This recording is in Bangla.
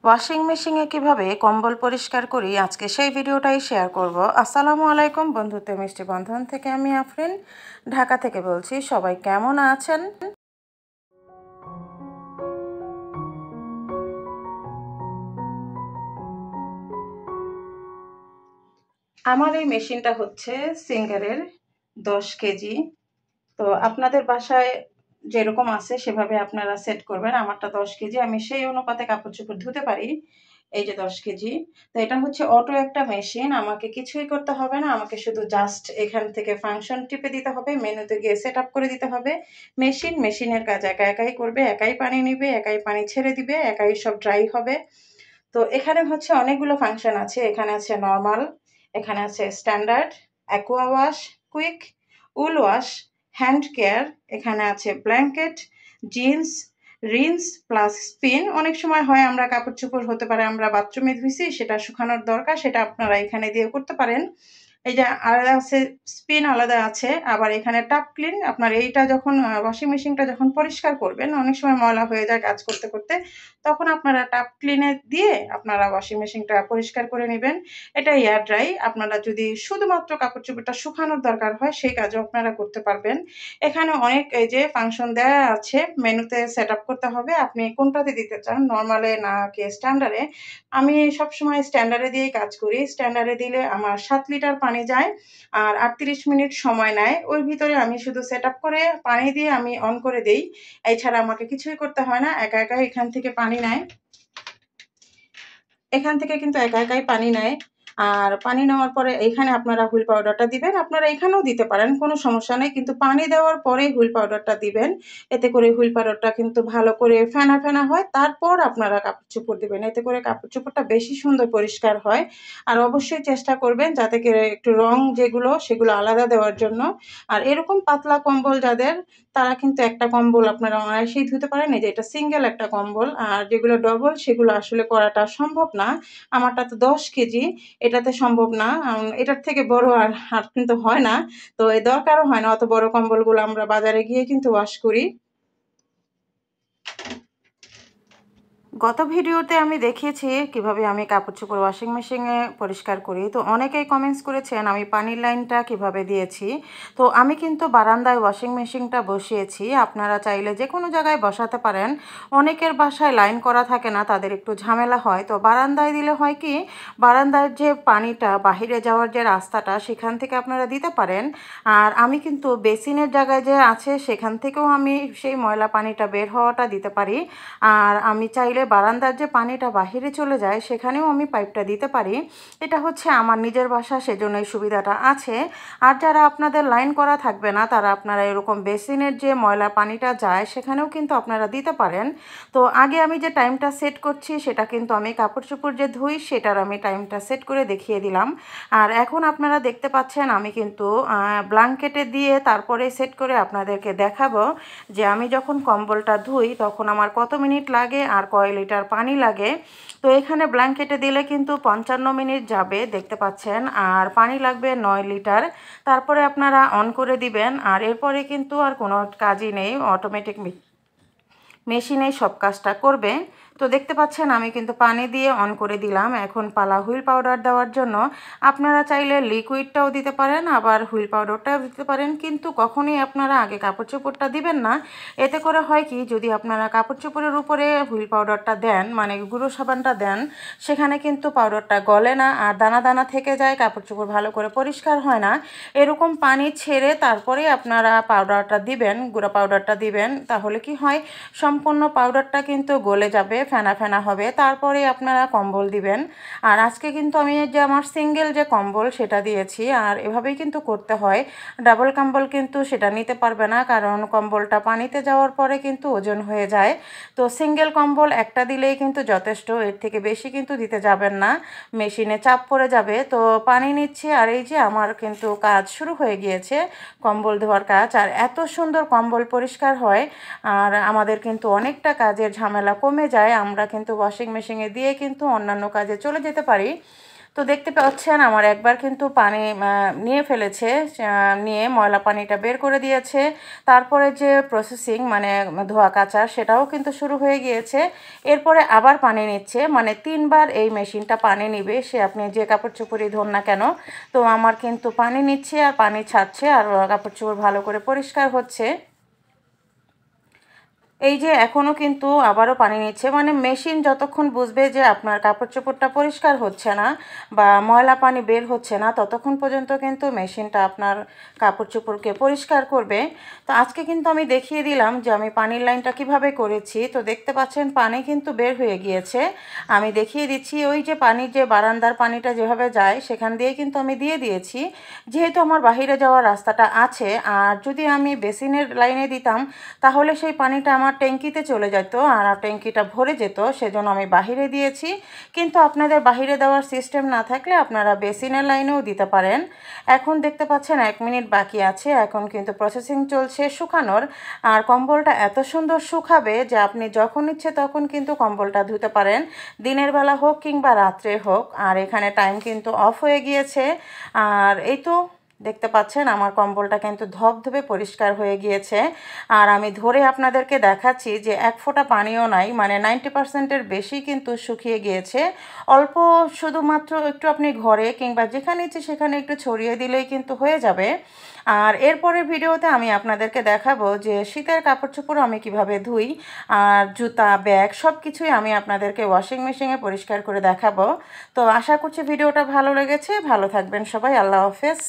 ওয়াশিং মেশিনে কিভাবে কম্বল পরিষ্কার করি আজকে সেই ভিডিওটাই শেয়ার করব। আসসালামু আলাইকুম, বন্ধুত্ব মিষ্টি বন্ধন থেকে আমি আফরিন ঢাকা থেকে বলছি। সবাই কেমন আছেন? আমার এই মেশিনটা হচ্ছে সিঙ্গারের 10 কেজি। তো আপনাদের বাসায় যেরকম আছে সেভাবে আপনারা সেট করবেন। আমারটা 10 কেজি, আমি সেই অনুপাতে কাপড় চোপড় ধুতে পারি। এই যে 10 কেজি। তো এটা হচ্ছে অটো একটা মেশিন, আমাকে কিছুই করতে হবে না, আমাকে শুধু জাস্ট এখান থেকে ফাংশন টিপে দিতে হবে, মেনুতে গিয়ে সেট আপ করে দিতে হবে। মেশিনের কাজ একা একাই করবে, একাই পানি নিবে, একাই পানি ছেড়ে দিবে, একাই সব ড্রাই হবে। তো এখানে হচ্ছে অনেকগুলো ফাংশন আছে। এখানে আছে নর্মাল, এখানে আছে স্ট্যান্ডার্ড, অ্যাকোয়া ওয়াশ, কুইক, উল ওয়াশ, হ্যান্ড কেয়ার, এখানে আছে blanket, jeans, rinse plus spin. অনেক সময় হয় আমরা কাপড় চোপড় হতে পারে আমরা বাথরুমে ধুইছি, সেটা শুকানোর দরকার, সেটা আপনারা এখানে দিয়ে করতে পারেন। এই যে আলাদা আছে স্পিন, আলাদা আছে। আবার এখানে টাপ ক্লিন, আপনার এইটা যখন ওয়াশিং মেশিনটা যখন পরিষ্কার করবেন, অনেক সময় ময়লা হয়ে যায় কাজ করতে করতে, তখন আপনারা টাপ ক্লিনে দিয়ে আপনারা ওয়াশিং মেশিনটা পরিষ্কার করে নেবেন। এটা এয়ার ড্রাই, আপনারা যদি শুধুমাত্র কাপড় চোপড়টা শুকানোর দরকার হয় সেই কাজও আপনারা করতে পারবেন। এখানে অনেক এই যে ফাংশন দেওয়া আছে, মেনুতে সেট আপ করতে হবে আপনি কোনটাতে দিতে চান, নর্মালে না কি স্ট্যান্ডার্ডে। আমি সবসময় স্ট্যান্ডার্ডে দিয়েই কাজ করি। স্ট্যান্ডার্ডে দিলে আমার 7 লিটার পানি যায় আর 38 মিনিট সময় নেয়। ওর ভিতরে আমি শুধু সেট আপ করে পানি দিয়ে আমি অন করে দেই। এছাড়া আমাকে কিছুই করতে হয় না, একা একা এখান থেকে পানি নেয়। এখান থেকে কিন্তু একা একাই পানি নেয়। আর পানি নেওয়ার পরে এখানে আপনারা হুইল পাউডারটা দিবেন, আপনারা এখানেও দিতে পারেন, কোনো সমস্যা নেই, কিন্তু পানি দেওয়ার পরেই হুইল পাউডারটা দিবেন। এতে করে হুইল পাউডারটা কিন্তু ভালো করে ফেনা ফেনা হয়, তারপর আপনারা কাপড় চোপড় দিবেন, এতে করে কাপড় চোপড়টা বেশি সুন্দর পরিষ্কার হয়। আর অবশ্যই চেষ্টা করবেন যাতে করে একটু রং যেগুলো সেগুলো আলাদা দেওয়ার জন্য। আর এরকম পাতলা কম্বল যাদের, তারা কিন্তু একটা কম্বল আপনারা অনায়াসেই ধুতে পারেন। এই যে এটা সিঙ্গেল একটা কম্বল, আর যেগুলো ডবল সেগুলো আসলে করাটা সম্ভব না। আমারটা তো 10 কেজি, এটাতে সম্ভব না। এটার থেকে বড় আর কিন্তু হয় না। তো এই দরকারও হয় না, অত বড় কম্বলগুলো আমরা বাজারে গিয়ে কিন্তু ওয়াশ করি। গত ভিডিওতে আমি দেখিয়েছি কিভাবে আমি কাপড় চোপড় ওয়াশিং মেশিনে পরিষ্কার করি। তো অনেকেই কমেন্টস করেছেন আমি পানির লাইনটা কিভাবে দিয়েছি। তো আমি কিন্তু বারান্দায় ওয়াশিং মেশিনটা বসিয়েছি, আপনারা চাইলে যে কোনো জায়গায় বসাতে পারেন। অনেকের বাসায় লাইন করা থাকে না, তাদের একটু ঝামেলা হয়। তো বারান্দায় দিলে হয় কি, বারান্দার যে পানিটা বাহিরে যাওয়ার যে রাস্তাটা সেখান থেকে আপনারা দিতে পারেন। আর আমি কিন্তু বেসিনের জায়গায় যে আছে সেখান থেকেও আমি সেই ময়লা পানিটা বের হওয়াটা দিতে পারি। আর আমি চাইলে বারান্দার যে পানিটা বাহিরে চলে যায় সেখানেও আমি পাইপটা দিতে পারি। এটা হচ্ছে আমার নিজের বাসা, সেজন্য এই সুবিধাটা আছে। আর যারা আপনাদের লাইন করা থাকবে না, তারা আপনারা এরকম বেসিনের যে ময়লা পানিটা যায় সেখানেও কিন্তু আপনারা দিতে পারেন। তো আগে আমি যে টাইমটা সেট করছি সেটা কিন্তু আমি কাপড় চোপড় যে ধুই সেটার আমি টাইমটা সেট করে দেখিয়ে দিলাম। আর এখন আপনারা দেখতে পাচ্ছেন আমি কিন্তু ব্ল্যাঙ্কেটে দিয়ে তারপরে সেট করে আপনাদেরকে দেখাবো যে আমি যখন কম্বলটা ধুই তখন আমার কত মিনিট লাগে আর কয় লিটার পানি লাগে। তো এখানে ব্ল্যাঙ্কেটে দিলে কিন্তু 55 মিনিট যাবে, দেখতে পাচ্ছেন, আর পানি লাগবে 9 লিটার। তারপরে আপনারা অন করে দিবেন, আর এরপরে কিন্তু আর কোনো কাজই নেই, অটোমেটিক মেশিনেই সব কাজটা করবে। তো দেখতে পাচ্ছেন আমি কিন্তু পানি দিয়ে অন করে দিলাম। এখন পালা হুইল পাউডার দেওয়ার জন্য। আপনারা চাইলে লিকুইডটাও দিতে পারেন, আবার হুইল পাউডারটাও দিতে পারেন, কিন্তু কখনোই আপনারা আগে কাপড় চোপড়টা দিবেন না। এতে করে হয় কি, যদি আপনারা কাপড় চোপড়ের উপরে হুইল পাউডারটা দেন, মানে গুঁড়ো সাবানটা দেন, সেখানে কিন্তু পাউডারটা গলে না আর দানা দানা থেকে যায়, কাপড় চোপড় ভালো করে পরিষ্কার হয় না। এরকম পানি ছেড়ে তারপরে আপনারা পাউডারটা দিবেন, গুঁড়ো পাউডারটা দিবেন, তাহলে কি হয়, সম্পূর্ণ পাউডারটা কিন্তু গলে যাবে, ফেনা ফেনা হবে, তারপরে আপনারা কম্বল দিবেন। আর আজকে কিন্তু আমি যে আমার সিঙ্গেল যে কম্বল সেটা দিয়েছি, আর এভাবেই কিন্তু করতে হয়। ডাবল কম্বল কিন্তু সেটা নিতে পারবে না, কারণ কম্বলটা পানিতে যাওয়ার পরে কিন্তু ওজন হয়ে যায়। তো সিঙ্গেল কম্বল একটা দিলেই কিন্তু যথেষ্ট, এর থেকে বেশি কিন্তু দিতে যাবেন না, মেশিনে চাপ পড়ে যাবে। তো পানি নিচ্ছি, আর এই যে আমার কিন্তু কাজ শুরু হয়ে গিয়েছে, কম্বল ধোয়ার কাজ। আর এত সুন্দর কম্বল পরিষ্কার হয়, আর আমাদের কিন্তু অনেকটা কাজের ঝামেলা কমে যায়, আমরা কিন্তু ওয়াশিং মেশিনে দিয়ে কিন্তু অন্যান্য কাজে চলে যেতে পারি। তো দেখতে পাচ্ছেন আমার একবার কিন্তু পানি নিয়ে ফেলেছে, নিয়ে ময়লা পানিটা বের করে দিয়েছে। তারপরে যে প্রসেসিং মানে ধোয়া কাচা সেটাও কিন্তু শুরু হয়ে গিয়েছে। এরপরে আবার পানি নিচ্ছে, মানে 3 বার এই মেশিনটা পানি নিবে, সে আপনি যে কাপড় চোপড়ই ধোন না কেন। তো আমার কিন্তু পানি নিচ্ছে আর পানি ছাড়ছে আর কাপড় চোপড় ভালো করে পরিষ্কার হচ্ছে। এই যে এখনও কিন্তু আবারও পানি নিচ্ছে, মানে মেশিন যতক্ষণ বুঝবে যে আপনার কাপড় চোপড়টা পরিষ্কার হচ্ছে না বা ময়লা পানি বের হচ্ছে না, ততক্ষণ পর্যন্ত কিন্তু মেশিনটা আপনার কাপড় চোপড়কে পরিষ্কার করবে। তো আজকে কিন্তু আমি দেখিয়ে দিলাম যে আমি পানির লাইনটা কিভাবে করেছি। তো দেখতে পাচ্ছেন পানি কিন্তু বের হয়ে গিয়েছে। আমি দেখিয়ে দিচ্ছি, ওই যে পানির যে বারান্দার পানিটা যেভাবে যায় সেখান দিয়ে কিন্তু আমি দিয়ে দিয়েছি, যেহেতু আমার বাহিরে যাওয়ার রাস্তাটা আছে। আর যদি আমি বেসিনের লাইনে দিতাম তাহলে সেই পানিটা আমার ট্যাঙ্কিতে চলে যেত আর ট্যাঙ্কিটা ভরে যেত, সেজন্য আমি বাহিরে দিয়েছি। কিন্তু আপনাদের বাহিরে দেওয়ার সিস্টেম না থাকলে আপনারা বেসিনের লাইনেও দিতে পারেন। এখন দেখতে পাচ্ছেন 1 মিনিট বাকি আছে, এখন কিন্তু প্রসেসিং চলছে শুকানোর। আর কম্বলটা এত সুন্দর শুকাবে যে আপনি যখন ইচ্ছে তখন কিন্তু কম্বলটা ধুতে পারেন, দিনের বেলা হোক কিংবা রাত্রে হোক। আর এখানে টাইম কিন্তু অফ হয়ে গিয়েছে। আর এই তো দেখতে পাচ্ছেন আমার কম্বলটা কিন্তু ধবধবে পরিষ্কার হয়ে গিয়েছে। আর আমি ধরে আপনাদেরকে দেখাচ্ছি যে 1 ফোঁটা পানিও নাই, মানে 90%-এর বেশি কিন্তু শুকিয়ে গিয়েছে। অল্প শুধুমাত্র একটু আপনি ঘরে কিংবা যেখানে ইচ্ছে সেখানে একটু ছড়িয়ে দিলেই কিন্তু হয়ে যাবে। আর এরপরের ভিডিওতে আমি আপনাদেরকে দেখাবো যে শীতের কাপড় চোপড় আমি কিভাবে ধুই, আর জুতা ব্যাগ সব কিছুই আমি আপনাদেরকে ওয়াশিং মেশিনে পরিষ্কার করে দেখাবো। তো আশা করছি ভিডিওটা ভালো লেগেছে। ভালো থাকবেন সবাই, আল্লাহ হাফেজ।